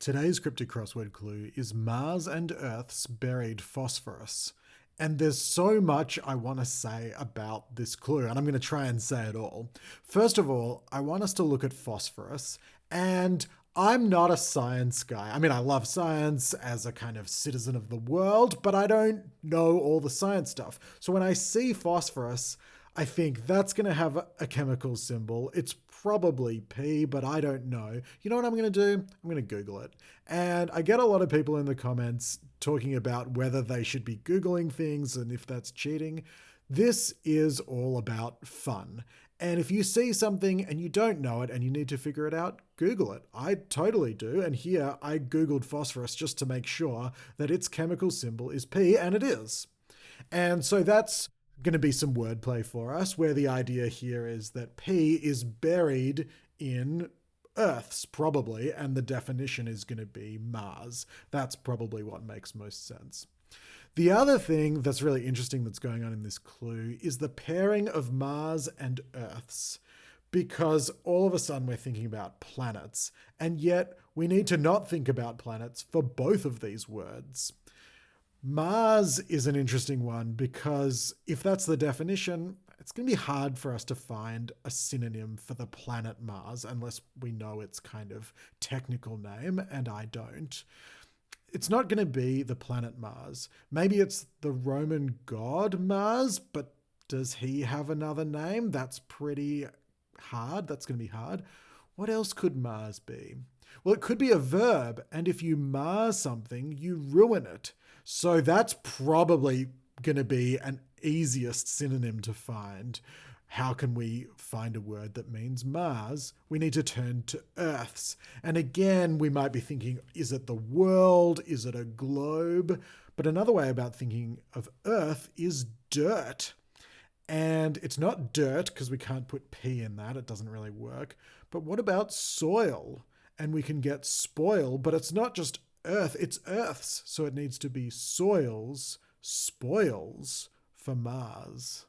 Today's cryptic crossword clue is Mars and Earth's buried phosphorus. And there's so much I want to say about this clue, and I'm going to try and say it all. First of all, I want us to look at phosphorus, and I'm not a science guy. I mean, I love science as a kind of citizen of the world, but I don't know all the science stuff. So when I see phosphorus, I think that's going to have a chemical symbol. It's probably P, but I don't know. You know what I'm going to do? I'm going to Google it. And I get a lot of people in the comments talking about whether they should be Googling things and if that's cheating. This is all about fun. And if you see something and you don't know it and you need to figure it out, Google it. I totally do. And here I Googled phosphorus just to make sure that its chemical symbol is P, and it is. And so that's going to be some wordplay for us, where the idea here is that P is buried in Earth's, probably, and the definition is going to be Mars. That's probably what makes most sense. The other thing that's really interesting that's going on in this clue is the pairing of Mars and Earth's, because all of a sudden we're thinking about planets, and yet we need to not think about planets for both of these words. Mars is an interesting one because if that's the definition, it's going to be hard for us to find a synonym for the planet Mars unless we know its kind of technical name, and I don't. It's not going to be the planet Mars. Maybe it's the Roman god Mars, but does he have another name? That's pretty hard. That's going to be hard. What else could Mars be? Well, it could be a verb, and if you mar something, you ruin it. So that's probably going to be an easiest synonym to find. How can we find a word that means Mars? We need to turn to Earth's. And again, we might be thinking, is it the world? Is it a globe? But another way about thinking of Earth is dirt. And it's not dirt because we can't put P in that. It doesn't really work. But what about soil? And we can get spoil, but it's not just Earth, it's Earth's. So it needs to be soils, spoils for Mars.